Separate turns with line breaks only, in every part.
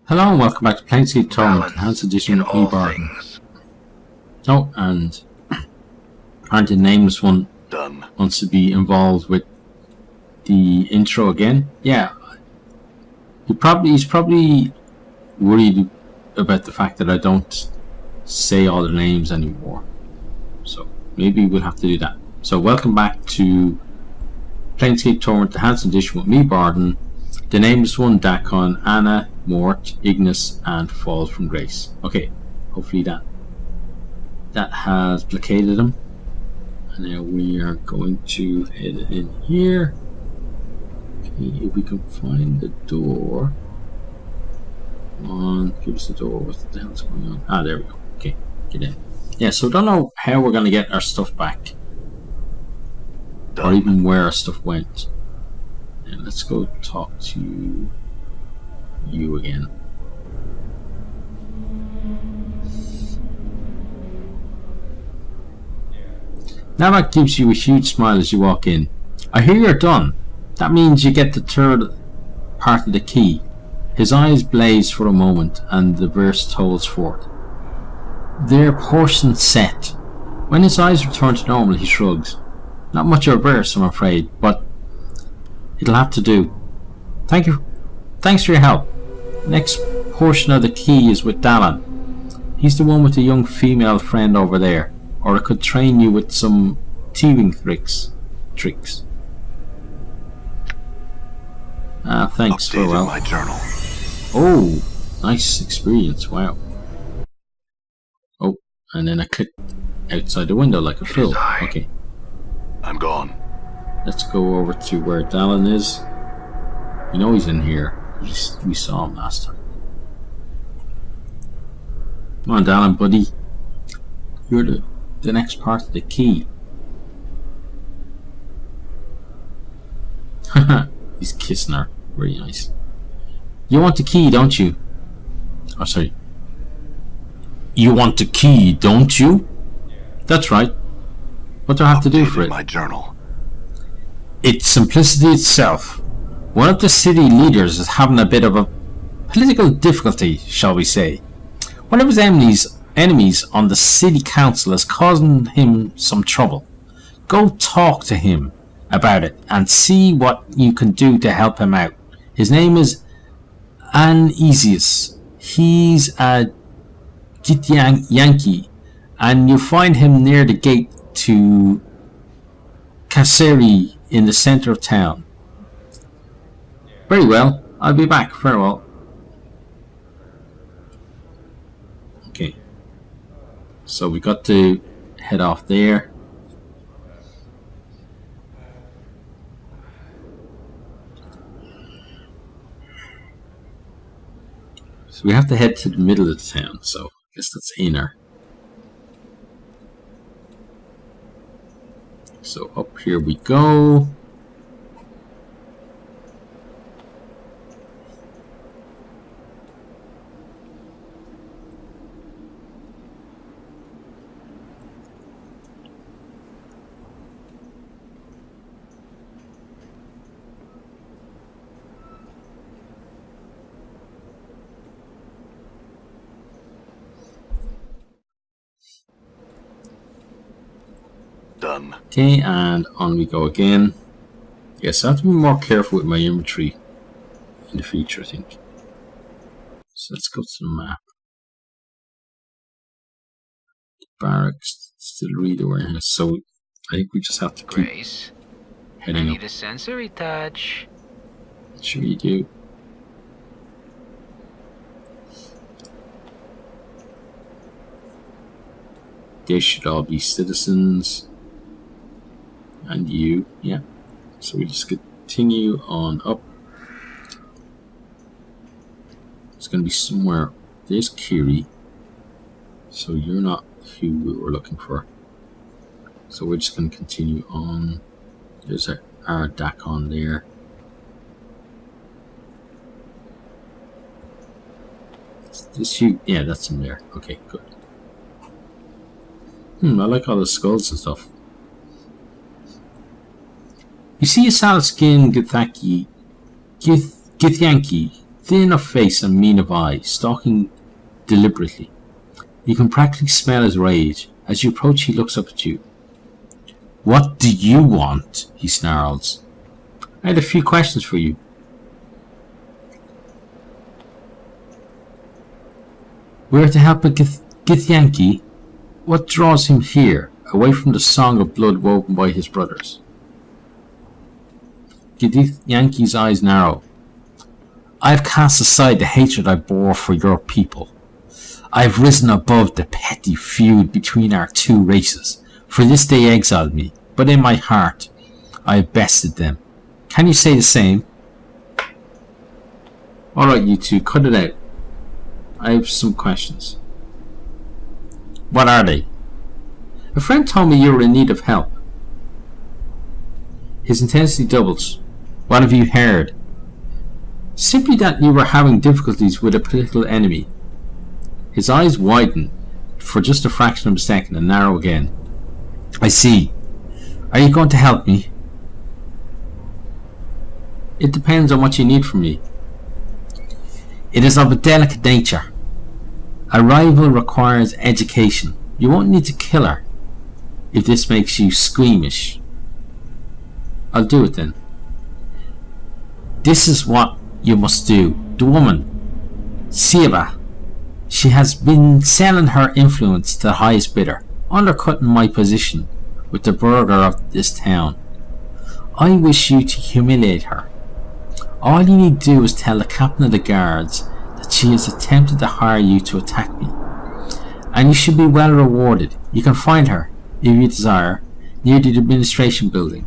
Hello and welcome back to Planescape Torment, Enhanced Edition with me, Bardon. Oh, and apparently the nameless one wants to be involved with the intro again. Yeah, he's probably worried about the fact that I don't say all the names anymore. So maybe we'll have to do that. So welcome back to Planescape Torment, Enhanced Edition with me, Bardon. The nameless one, Dakon, Anna, Mort, Ignis, and Fall from Grace. Okay, hopefully that has placated him. And now we are going to head in here. Okay, if we can find the door. Come on, give us the door. What the hell's going on? Ah, there we go. Okay, get in. Yeah, so I don't know how we're going to get our stuff back. Or even where our stuff went. And let's go talk to you again. Now that gives you a huge smile as you walk in. I hear you're done. That means you get the third part of the key. His eyes blaze for a moment and the verse tolls forth. Their portion set. When his eyes return to normal, he shrugs. Not much of a verse, I'm afraid, but it'll have to do. Thank you. Thanks for your help. Next portion of the key is with Dallin. He's the one with the young female friend over there. Or I could train you with some thieving tricks. Thanks. Farewell.
My journal.
Oh, nice experience. Wow. Oh, and then I clicked outside the window like a fool. Okay.
I'm gone.
Let's go over to where Dallin is. You know he's in here. We saw him last time. Come on, Dallin, buddy. You're the next part of the key. Haha, he's kissing her. Very nice. You want the key, don't you? Oh, sorry. You want the key, don't you? That's right. What do I have to do for it?
My journal.
It's simplicity itself. One of the city leaders is having a bit of a political difficulty, shall we say. One of his enemies on the city council is causing him some trouble. Go talk to him about it and see what you can do to help him out. His name is Anesius. He's a Yankee, and you'll find him near the gate to Kasseri in the center of town. Very well, I'll be back. Farewell. Okay, so we got to head off there. So we have to head to the middle of the town, so I guess that's inner. So up here we go.
Done.
Okay, and on we go again. Yes, I have to be more careful with my inventory in the future, I think. So let's go to the map. Barracks, distillery, the warehouse. So I think we just have to keep
Grace,
heading
I need
up.
a sensory touch.
Sure you do. They should all be citizens. And you, yeah. So we just continue on up. It's going to be somewhere. There's Kiri. So you're not who we were looking for. So we're just going to continue on. There's our Dakon there. This you, yeah, that's in there. Okay, good. I like all the skulls and stuff. You see a salad skin Githyanki thin of face and mean of eye, stalking deliberately. You can practically smell his rage. As you approach, he looks up at you. What do you want? He snarls. I had a few questions for you. We're to help a Githyanki. What draws him here, away from the song of blood woven by his brothers? Githyanki's eyes narrow. I have cast aside the hatred I bore for your people. I have risen above the petty feud between our two races, for this they exiled me, but in my heart I have bested them. Can you say the same? Alright, you two, cut it out. I have some questions. What are they? A friend told me you were in need of help. His intensity doubles. What have you heard? Simply that you were having difficulties with a political enemy. His eyes widen for just a fraction of a second and narrow again. I see. Are you going to help me? It depends on what you need from me. It is of a delicate nature. A rival requires education. You won't need to kill her if this makes you squeamish. I'll do it then. This is what you must do. The woman, Siba, she has been selling her influence to the highest bidder, undercutting my position with the burgher of this town. I wish you to humiliate her. All you need to do is tell the captain of the guards that she has attempted to hire you to attack me, and you should be well rewarded. You can find her, if you desire, near the administration building.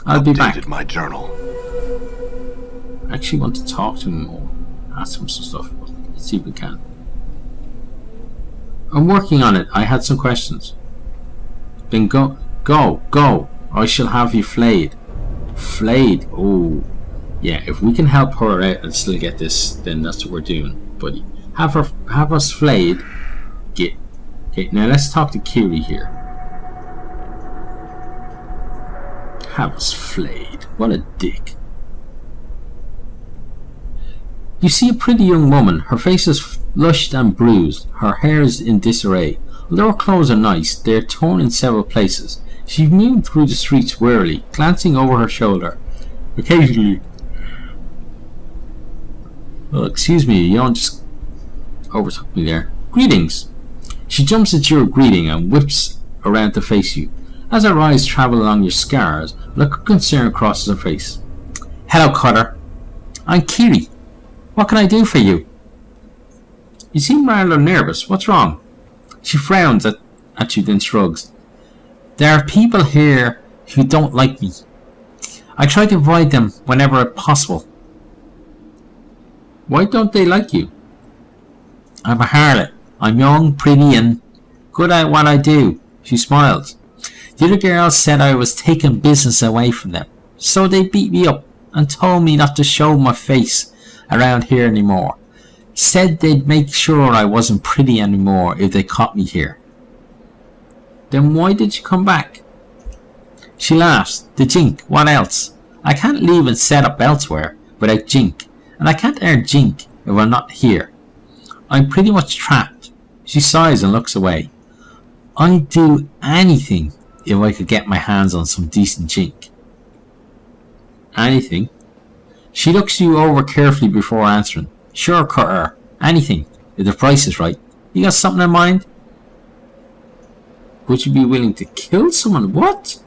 I'll be back.
My journal.
I actually want to talk to him more, ask him some stuff, but let's see if we can. I'm working on it. I had some questions. Then go. I shall have you flayed. Flayed? Oh. Yeah, if we can help her out and still get this, then that's what we're doing, buddy. Have us flayed. Okay, now let's talk to Kiri here. Have us flayed. What a dick. You see a pretty young woman. Her face is flushed and bruised. Her hair is in disarray. Although her clothes are nice, they are torn in several places. She moved through the streets warily, glancing over her shoulder. Occasionally... Well, excuse me, you don't just overtook me there. Greetings! She jumps at your greeting and whips around to face you. As her eyes travel along your scars, a look of concern crosses her face. Hello, Cutter. I'm Kiri. What can I do for you? You seem rather nervous. What's wrong? She frowns at you, then shrugs. There are people here who don't like me. I try to avoid them whenever possible. Why don't they like you? I'm a harlot. I'm young, pretty, and good at what I do. She smiles. The other girls said I was taking business away from them, so they beat me up and told me not to show my face around here anymore. Said they'd make sure I wasn't pretty anymore if they caught me here. Then why did you come back? She laughs. The Jink, what else? I can't leave and set up elsewhere without Jink, and I can't earn Jink if I'm not here. I'm pretty much trapped. She sighs and looks away. I'd do anything if I could get my hands on some decent Jink. Anything? She looks you over carefully before answering. Sure, Cutter. Anything, if the price is right. You got something in mind? Would you be willing to kill someone? What?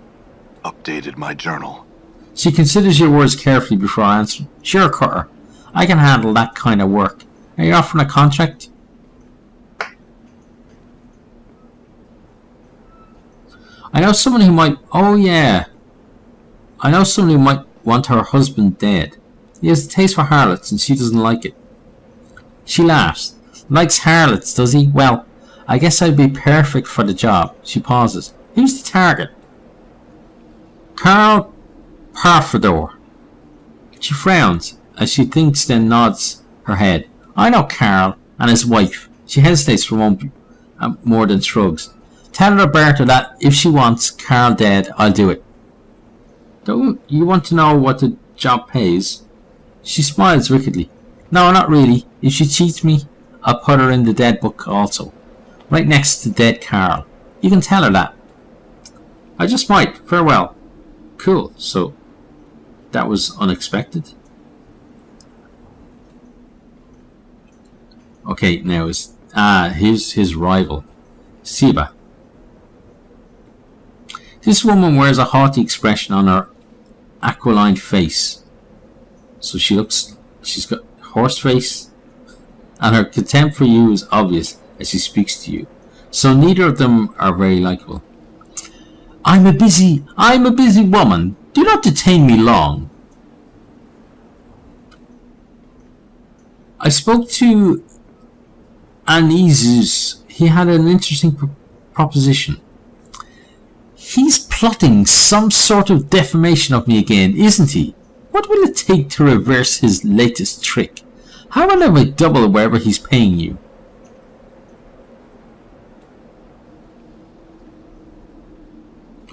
Updated my journal.
She considers your words carefully before answering. Sure, Cutter. I can handle that kind of work. Are you offering a contract? I know someone who might... Oh, yeah. I know someone who might want her husband dead. He has a taste for harlots and she doesn't like it. She laughs. Likes harlots, does he? Well, I guess I'd be perfect for the job. She pauses. Who's the target? Carl Parfador. She frowns as she thinks, then nods her head. I know Carl and his wife. She hesitates for a moment, more than shrugs. Tell Roberta that if she wants Carl dead, I'll do it. Don't you want to know what the job pays? She smiles wickedly. No, not really. If she cheats me, I'll put her in the dead book also. Right next to dead Carl. You can tell her that. I just might. Farewell. Cool. So, that was unexpected. Okay, now here's his rival, Siba. This woman wears a haughty expression on her aquiline face. So she's got horse face, and her contempt for you is obvious as she speaks to you. So neither of them are very likable. I'm a busy woman. Do not detain me long. I spoke to Anizus. He had an interesting proposition. He's plotting some sort of defamation of me again, isn't he? What will it take to reverse his latest trick? How will I double wherever he's paying you?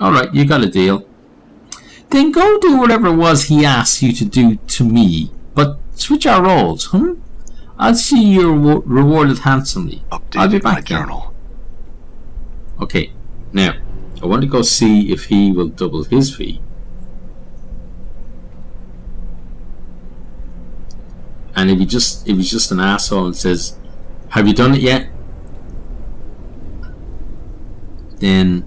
Alright, you got a deal. Then go do whatever it was he asked you to do to me. But switch our roles, I'll see you rewarded handsomely. I'll be back
my journal.
Okay, now, I want to go see if he will double his fee. And if he's just an asshole and says, have you done it yet? Then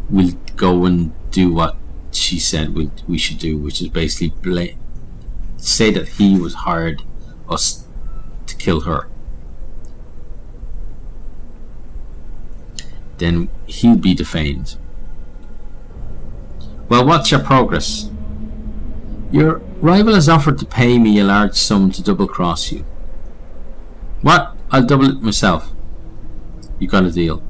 we'll go and do what she said we should do, which is basically say that he was hired us to kill her. Then he'll be defamed. Well, what's your progress? Your rival has offered to pay me a large sum to double cross you. What? I'll double it myself. You got a deal.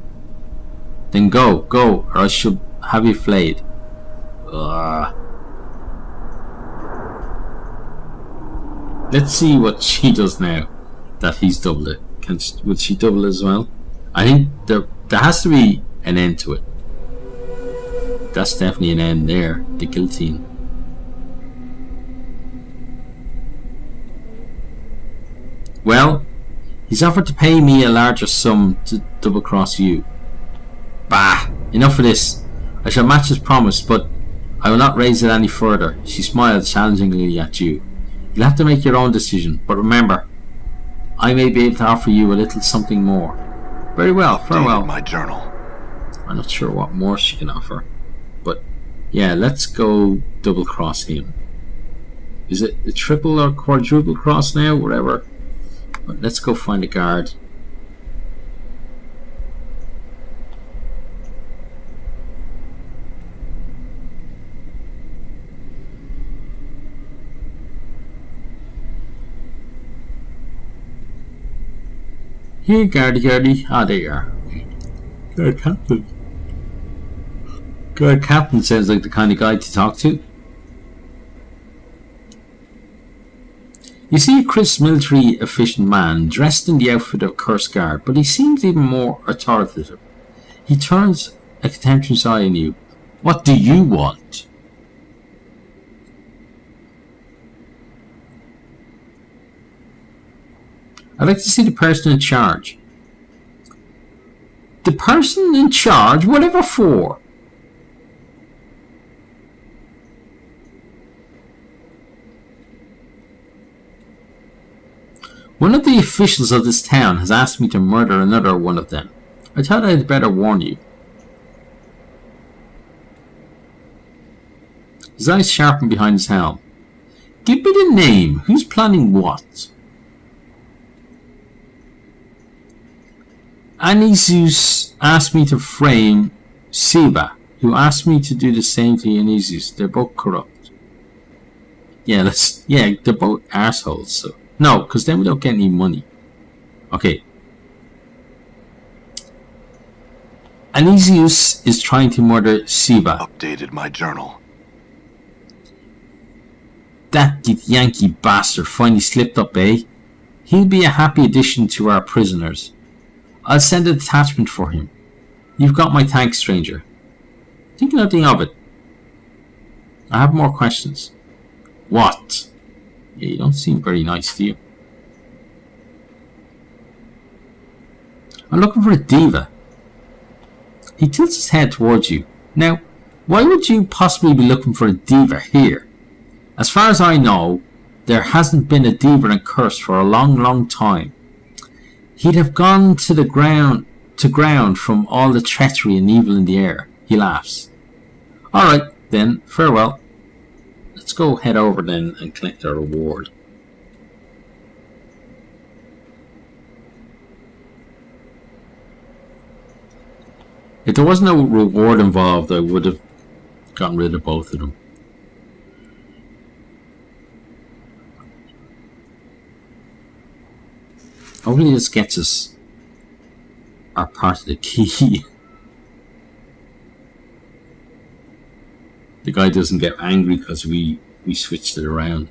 Then go, or I shall have you flayed. Let's see what she does now that he's doubled it. Will she double it as well? I think there has to be an end to it. That's definitely an end there. The guillotine. Well, he's offered to pay me a larger sum to double cross you. Bah! Enough of this. I shall match his promise, but I will not raise it any further. She smiled challengingly at you. You'll have to make your own decision, but remember, I may be able to offer you a little something more. Very well, farewell.
My journal.
I'm not sure what more she can offer, but yeah, let's go double cross him. Is it a triple or quadruple cross now? Whatever. But let's go find a guard. Here, guardy. Ah, there you are. Guard captain. Guard captain sounds like the kind of guy to talk to. You see a crisp, military efficient man dressed in the outfit of a cursed guard, but he seems even more authoritative. He turns a contemptuous eye on you. What do you want? I'd like to see the person in charge. The person in charge? Whatever for? One of the officials of this town has asked me to murder another one of them. I thought I'd better warn you. His eyes sharpen behind his helm. Give me the name. Who's planning what? Anizus asked me to frame Siba, who asked me to do the same to Anizus. They're both corrupt. Yeah, they're both assholes. So no, because then we don't get any money. Okay. Anizus is trying to murder Siba.
Updated my journal.
That Yankee bastard finally slipped up, eh? He'll be a happy addition to our prisoners. I'll send a detachment for him. You've got my thanks, stranger. Think nothing of it. I have more questions. What? Yeah, you don't seem very nice, do you? I'm looking for a diva. He tilts his head towards you. Now, why would you possibly be looking for a diva here? As far as I know, there hasn't been a diva in Curse for a long, long time. He'd have gone to the ground from all the treachery and evil in the air. He laughs. Alright, then, farewell. Let's go head over then and collect our reward. If there was no reward involved, I would have gotten rid of both of them. Hopefully this gets us our part of the key. The guy doesn't get angry because we switched it around.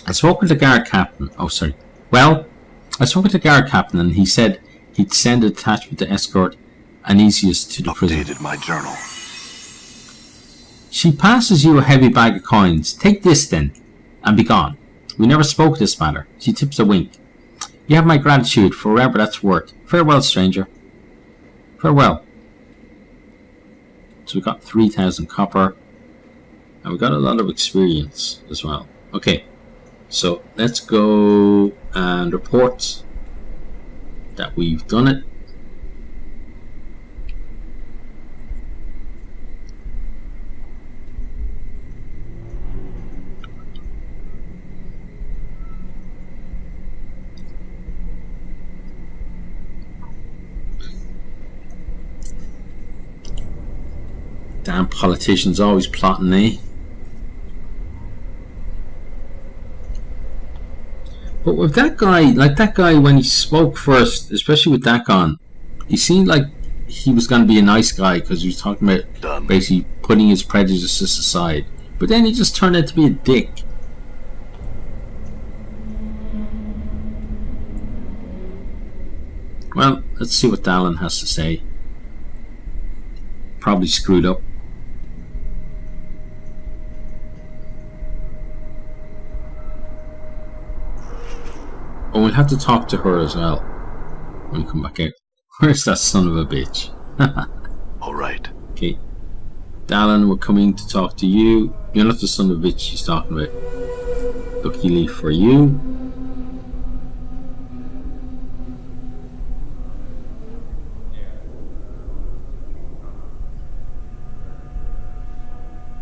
I spoke with the guard captain. Oh, sorry. Well, I spoke with the guard captain and he said he'd send a detachment to escort Anesius to the prison.
Updated my journal.
She passes you a heavy bag of coins. Take this then, and be gone. We never spoke of this matter. She tips a wink. You have my gratitude for whatever that's worth. Farewell, stranger. Farewell. So we got 3,000 copper, and we got a lot of experience as well. Okay, so let's go and report that we've done it. Damn politicians always plotting, eh? But with that guy, like that guy when he spoke first, especially with Dakon, he seemed like he was going to be a nice guy because he was talking about basically putting his prejudices aside. But then he just turned out to be a dick. Well, let's see what Dallin has to say. Probably screwed up. Oh, we'll have to talk to her as well when we come back out. Where's that son of a bitch?
Alright.
Okay. Dallin, we're coming to talk to you. You're not the son of a bitch she's talking about. Luckily for you.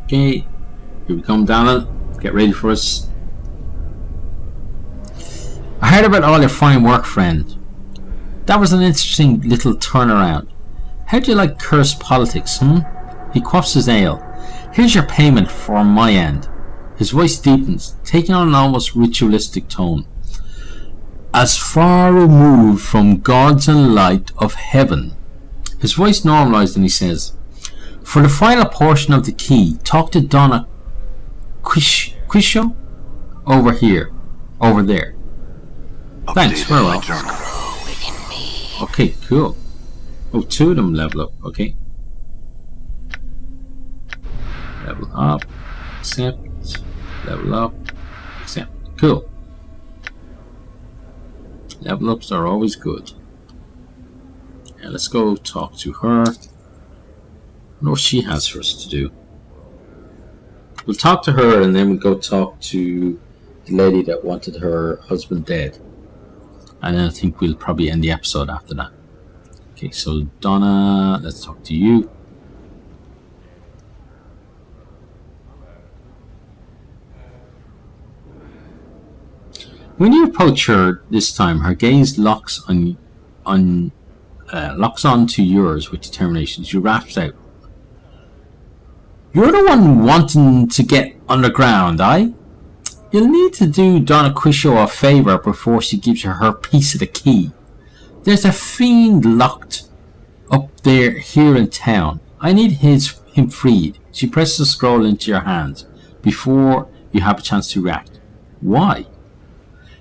Okay. Here we come, Dallin. Get ready for us. I heard about all your fine work, friend. That was an interesting little turnaround. How do you like cursed politics, He quaffs his ale. Here's your payment for my end. His voice deepens, taking on an almost ritualistic tone. As far removed from gods and light of heaven. His voice normalized and he says, for the final portion of the key, talk to Donna Quisho over there. Thanks, farewell. Okay, cool. Oh, two of them level up, okay. Level up, accept, level up, accept. Cool. Level ups are always good. Yeah, let's go talk to her. I know what she has for us to do. We'll talk to her and then we'll go talk to the lady that wanted her husband dead. And then I think we'll probably end the episode after that. Okay, so Donna, let's talk to you. When you approach her this time, her gaze locks onto yours with determination. She raps out, "You're the one wanting to get underground, aye? You'll need to do Donna Quisho a favour before she gives you her piece of the key. There's a fiend locked up there here in town. I need him freed." She presses the scroll into your hands before you have a chance to react. Why?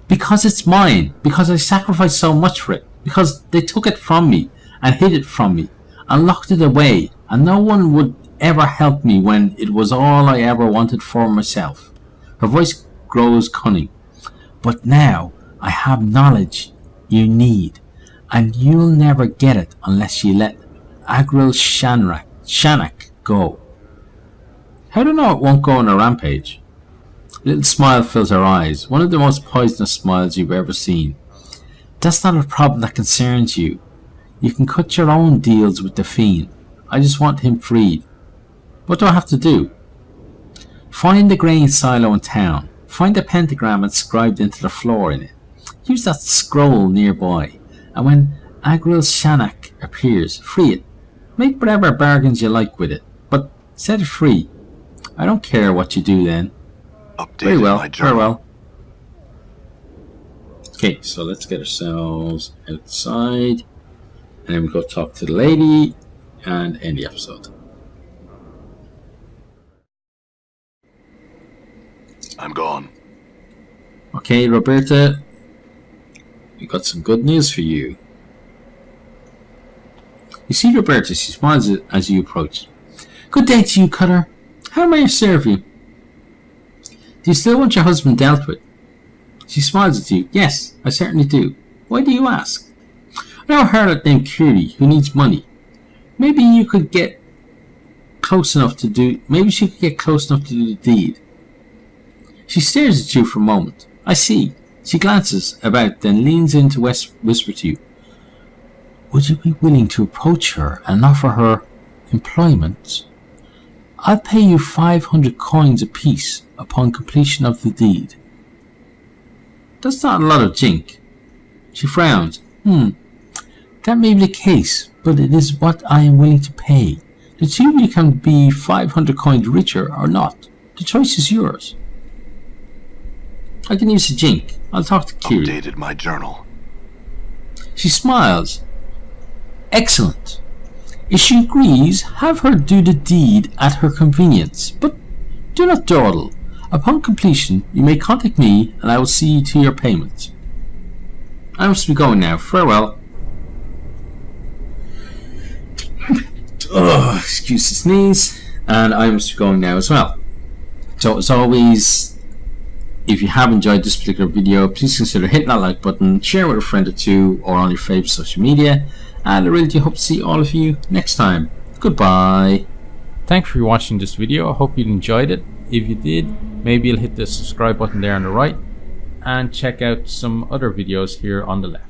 Because it's mine. Because I sacrificed so much for it. Because they took it from me and hid it from me. and locked it away, and no one would ever help me when it was all I ever wanted for myself. Her voice grows cunning. But now I have knowledge you need, and you'll never get it unless you let Agril Shanak go. How do I know it won't go on a rampage? A little smile fills her eyes, one of the most poisonous smiles you've ever seen. That's not a problem that concerns you. You can cut your own deals with the Fiend. I just want him freed. What do I have to do? Find the grain silo in town. Find the pentagram inscribed into the floor in it. Use that scroll nearby, and when Agril Shanak appears, free it. Make whatever bargains you like with it, but set it free. I don't care what you do then. Very well, very well. Okay, so let's get ourselves outside, and then we go talk to the lady, and end the episode.
I'm gone.
Okay, Roberta, we got some good news for you. You see Roberta, she smiles as you approach. Good day to you, Cutter. How may I serve you? Do you still want your husband dealt with? She smiles at you. Yes, I certainly do. Why do you ask? I know a harlot named Curie who needs money. Maybe you could get close enough to do. Maybe she could get close enough to do the deed. She stares at you for a moment. I see. She glances about, then leans in to whisper to you. Would you be willing to approach her and offer her employment? I'll pay you 500 coins apiece upon completion of the deed. That's not a lot of jink. She frowns. That may be the case, but it is what I am willing to pay. The two of you can be 500 coins richer or not. The choice is yours. I can use a jink. I'll talk to Kiri.
Updated my journal.
She smiles. Excellent. If she agrees, have her do the deed at her convenience, but do not dawdle. Upon completion, you may contact me, and I will see to your payment. I must be going now. Farewell. Oh, excuse the sneeze. And I must be going now as well. So, as always, if you have enjoyed this particular video, please consider hitting that like button, share with a friend or two, or on your favourite social media. And I really do hope to see all of you next time. Goodbye. Thanks for watching this video. I hope you enjoyed it. If you did, maybe you'll hit the subscribe button there on the right and check out some other videos here on the left.